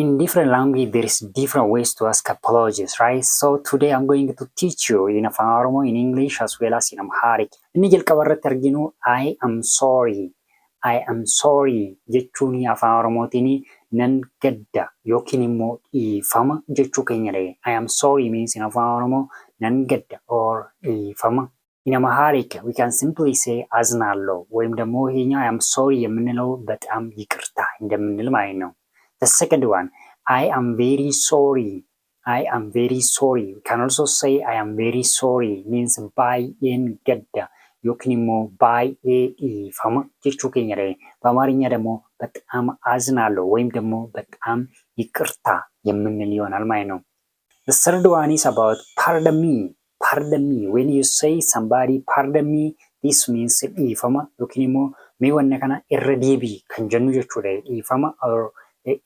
in different language there is different ways to ask apologies, right? So today I'm going to teach you in Afaan Oromo, in English as well as in Amharic. Inni jalqaba irratti arginu I am sorry. I am sorry jechuun Afaan Oromootiin nan gadda yookiin immoo dhiifama jechuu keenya ta'e. I am sorry means in Afaan Oromoo nan gadda or dhiifama. In Amharic we can simply say አዝናለሁ ወይም ደግሞ ይሄኛው I am sorry የምንለው በጣም ይቅርታ እንደምንል ማለት ነው። The second one, I am very sorry. I am very sorry. We can also say I am very sorry means baay'een gadda yookiin immoo baay'ee dhiifama jechuu keenya ta'e. በአማርኛ ደግሞ በጣም አዝናለሁ ወይም ደግሞ በጣም ይቅርታ የምንል ይሆናል ማለት ነው። The third one is about pardon me. Pardon me. When you say somebody pardon me, this means dhiifama yookiin immoo mee wanna kana irra deebii kan jennu jechuudha. dhiifama or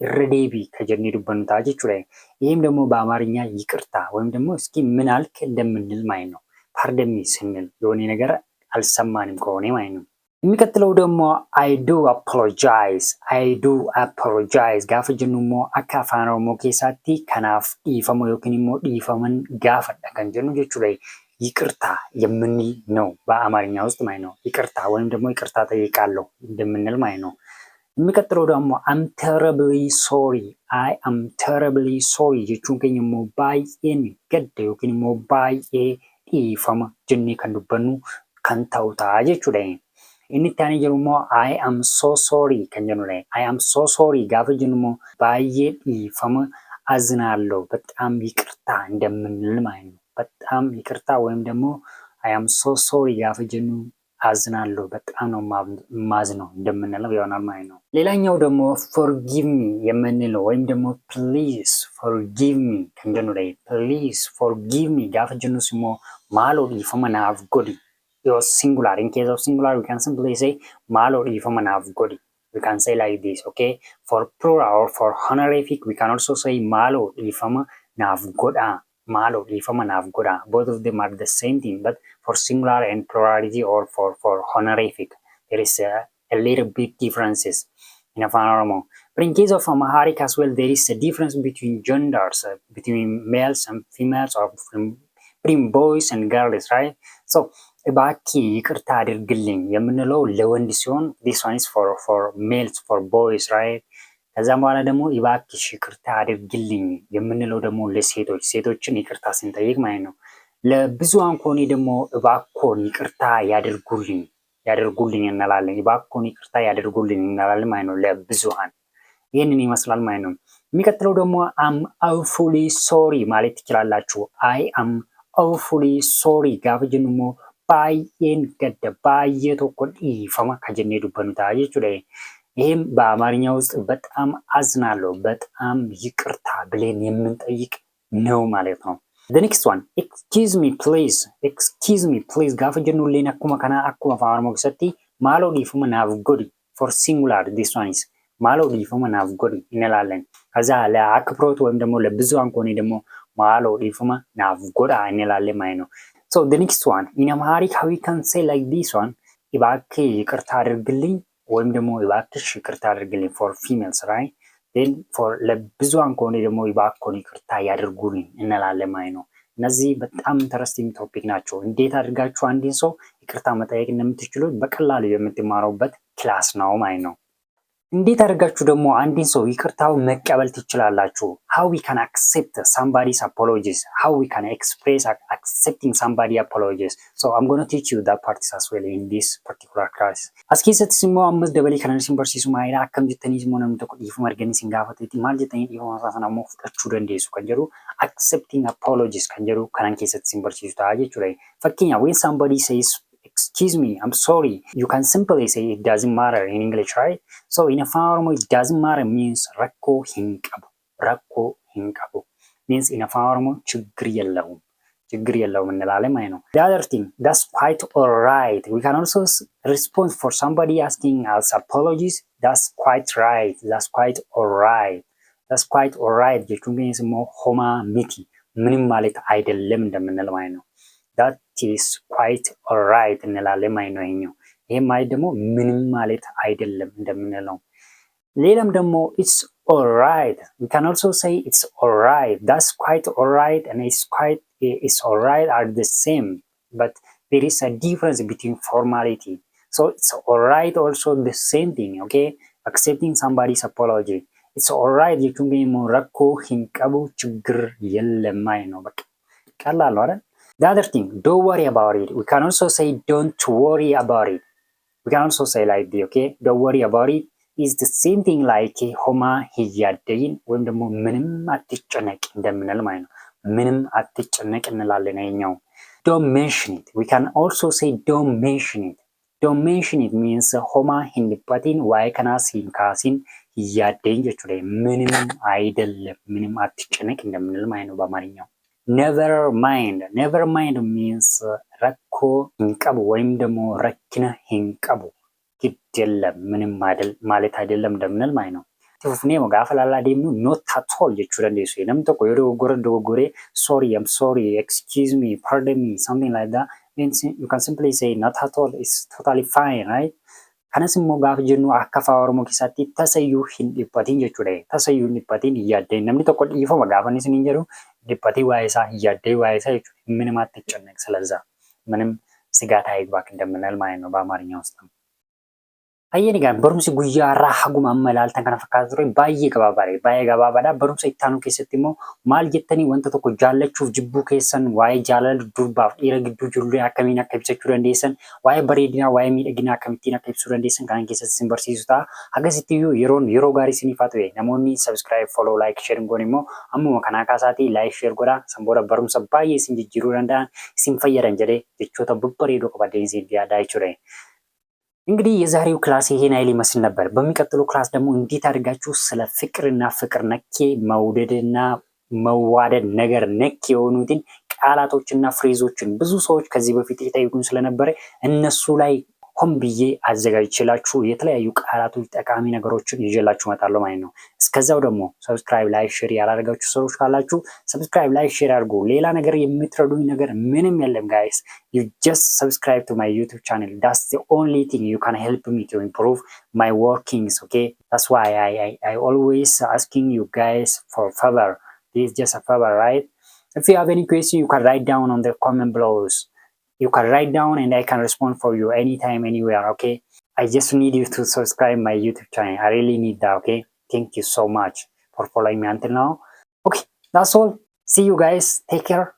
irra deebii kan jennee dubbannu ta'a jechuudha. ይህም ደግሞ በአማርኛ ይቅርታ ወይም ደግሞ እስኪ ምን አልክ እንደምንል ማለት ነው። pardon me ስንል የሆነ ነገር አልሰማንም ከሆነ ማለት ነው። የሚቀጥለው ደግሞ I do apologize. I do apologize gaafa jennu immoo akka afaan Oromoo keessatti kanaaf dhiifama yookiin immoo dhiifaman gaafadha kan jennu jechuudha. ይቅርታ የምንል ነው በአማርኛ ውስጥ ማለት ነው። ይቅርታ ወይም ደግሞ ይቅርታ ጠይቃለሁ እንደምንል ማለት ነው። የሚቀጥለው ደግሞ I'm terribly sorry. I am terribly sorry jechuun keenya immoo baay'een gadda yookiin immoo baay'ee dhiifama jennee kan dubbannu kan ta'u ta'a jechuudha. Inni itti aanee jiru immoo I am so sorry kan jennudha. I am so sorry gaafa jennu immoo baay'ee dhiifama አዝናለሁ በጣም ይቅርታ እንደምንል ማለት ነው። በጣም ይቅርታ ወይም ደግሞ I am so sorry gaafa jennu አዝናለሁ በጣም ነው ማዝነው እንደምንለው ይሆናል ማለት ነው። ሌላኛው ደግሞ forgive me የምንለው ወይም ደግሞ please forgive me kan jennuudha. Please forgive me gaafa jennus immoo maaloo dhiifama naaf godhi. You're singular. In case of singular we can simply say maaloo dhiifama naaf godhi. We can say like this, okay? For plural or for honorific we can also say maaloo dhiifama naaf godha. Maaloo dhiifama naaf godha. Both of them are the same thing, but for singular and plurality or for honorific there is a little bit differences in Afaan Oromo. But in case of Amharic as well there is a difference between genders, between males and females or between boys and girls, right? So እባክህ ይቅርታ አድርግልኝ የምንለው ለወንድ ሲሆን this one is for males, for boys, right? ከዛም በኋላ ደግሞ እባክሽ ይቅርታ አድርግልኝ የምንለው ደግሞ ለሴቶች ሴቶችን ይቅርታ ስንጠይቅ ማለት ነው። ለብዙሃን ከሆነ ደግሞ እባክዎን ይቅርታ ያደርጉልኝ እንላለን። እባክዎን ይቅርታ ያደርጉልኝ እንላለን ማለት ነው ለብዙሃን። ይህንን ይመስላል ማለት ነው። የሚቀጥለው ደግሞ am awfully sorry ማለት ትችላላችሁ። I am awfully sorry gaafa jennu immoo baay'een gadda baay'ee tokko dhiifama kan jennee dubbannu ta'a jechuudha. ይህም በአማርኛ ውስጥ በጣም አዝናለሁ በጣም ይቅርታ ብለን የምንጠይቅ ነው ማለት ነው። The next one, excuse me please. Excuse me please gaafa jennu illee akkuma kana akkuma afaan Oromoo keessatti maaloo dhiifama naaf godhi. For singular this one is maaloo dhiifama naaf godhi እንላለን። ከዛ ለአክብሮት ወይም ደግሞ ለብዙሃን ከሆነ ደግሞ maaloo dhiifama naaf godha እንላለን ማለት ነው። So the next one, in Amharic how we can say like this one, እባክህ ይቅርታ አድርግልኝ ወይም ደግሞ እባክሽ ይቅርታ አድርግልኝ for females, right? Then for ለብዙሃን ከሆነ ደግሞ እባክዎን ይቅርታ ያድርጉልኝ እንላለን ማለት ነው። እነዚህ በጣም ኢንተረስቲንግ ቶፒክ ናቸው። እንዴት አድርጋችሁ አንድን ሰው ይቅርታ መጠየቅ እንደምትችሉ በቀላሉ የምትማሩበት ክላስ ነው ማለት ነው። እንዴት አድርጋችሁ ደግሞ አንድን ሰው ይቅርታው መቀበል ትችላላችሁ? How we can accept somebody's apologies, how we can express accepting somebody's apologies. So I'm going to teach you that part as well in this particular class. As keessatti immoo ammas dabalee kan isin barsiisu maayila akkam jettanii immoo namni tokko dhiifama arganii isin gaafatetti maal jettanii dhiifama sana immoo fudhachuu dandeessu kan jedhu accepting apologies kan jedhu kanan keessatti isin barsiisu ta'a jechuudha. Fakkeenyaaf when somebody says excuse me, I'm sorry, you can simply say it doesn't matter in English, right? So in Afaan Oromo it doesn't matter means rakkoo hin qabu means in Afaan Oromo ችግር የለውም እንላለን ማለት ነው። The other thing, that's quite alright. We can also respond for somebody asking us apologies, that's quite right, that's quite alright jechuun keessa immoo homaa miti ምንም ማለት አይደለም እንደምንለው ማለት ነው። That is quite alright እንላለን ማለት ነው። ይሄኛው ይሄ ማለት ደግሞ ምንም ማለት አይደለም እንደምንለው። ሌላም ደግሞ it's alright. We can also say it's alright. That's quite alright and it's alright are the same, but there is a difference between formality. So it's alright also the same thing, okay? Accepting somebody's apology. It's alright jechuun immoo rakkoo hin qabu ችግር የለም ነው በቃ ቀላል ነው አይደል? The other thing, don't worry about it. We can also say don't worry about it. We can also say like this, okay? Don't worry about it is the same thing like ሆማ እያደይን ወይም ደግሞ ምንም አትጨነቅ እንደምንል ማለት ነው። ምንም አትጨነቅ እንላለን ይሄኛው። Don't mention it. We can also say don't mention it. Don't mention it means ሆማ ሂንዲባቲን ዋይ ከናስ ሂንካሲን እያደይን ጀቹ ምንም አይደለም ምንም አትጨነቅ እንደምንል ማለት ነው በአማርኛው። Never mind. Never mind means rakko hinqabu ወይም ደግሞ ረኪነ hinqabu ግድ የለም ምንም አይደል ማለት አይደለም እንደምንል ማለት ነው። ፉፍኔ መጋፈ ላላ ደሙ not at all jechuudha ndeesu namni tokko yoo dogoggore sorry I'm sorry excuse me pardon me something like that means you can simply say not at all it's totally fine, right? Kanas immoo gaafa jennu akka Afaan Oromoo keessatti tasayyuu hin dhiphatin jechuudha. Tasayyuu hin dhiphatin hin yaaddeen namni tokko dhiifama gaafa inni isiniin jedhu dhiphatee waa'ee isaa hin yaaddee waa'ee isaa jechuudha. ምንም አትጨነቅ ስለዛ ምንም ስጋት አይግባክ እንደምንል ማለት ነው በአማርኛ ውስጥ። Ayyeen egaa barumsi guyyaa irraa haguma amma ilaaltan kana fakkaata ture baay'ee gabaabaadha. Barumsa ittaanu keessatti immoo maal jettanii wanta tokko jaallachuuf jibbuu keessan waa'ee jaalala durbaaf dhiira gidduu jirullee akkamiin akka ibsachuu dandeessan waa'ee bareedinaa waa'ee miidhaginaa akkamittiin akka ibsuu dandeessan kan keessatti isin barsiisu ta'a. Akkasitti yeroo gaarii isiniif haa ta'e namoonni subscribe, follow, like, share goon immoo ammuma kanaa kaasaatii like, share godhaa. San booda barumsa baay'ee isin jijjiiruu danda'an isin fayyadan jedhee jechoota babbareedoo qabadeen isin yaadaa jechuudha. እንግዲህ የዛሬው ክላስ ይሄን አይል ይመስል ነበር። በሚቀጥለው ክላስ ደግሞ እንዴት አድርጋችሁ ስለ ፍቅርና ፍቅር ነክ መውደድና መዋደድ ነገር ነክ የሆኑትን ቃላቶችና ፍሬዞችን ብዙ ሰዎች ከዚህ በፊት ይጠይቁን ስለነበረ እነሱ ላይ ሆን ብዬ አዘጋጅቼላችሁ የተለያዩ ቃላቶች ጠቃሚ ነገሮችን ይዤላችሁ እመጣለሁ ማለት ነው። እስከዛው ደግሞ ሰብስክራይብ፣ ላይክ፣ ሼር ያላደረጋችሁ ሰዎች ካላችሁ ሰብስክራይብ፣ ላይክ፣ ሼር አድርጉ። ሌላ ነገር የምትረዱኝ ነገር ምንም የለም guys. You just subscribe to my YouTube channel. That's the only thing you can help me to improve my workings, okay? That's why I always asking you guys for a favor. This is just a favor, right? If you have any question, you can write down on the comment below. You can write down and I can respond for you anytime, anywhere, okay? I just need you to subscribe my YouTube channel. I really need that, okay? Thank you so much for following me until now. Okay, that's all. See you guys. Take care.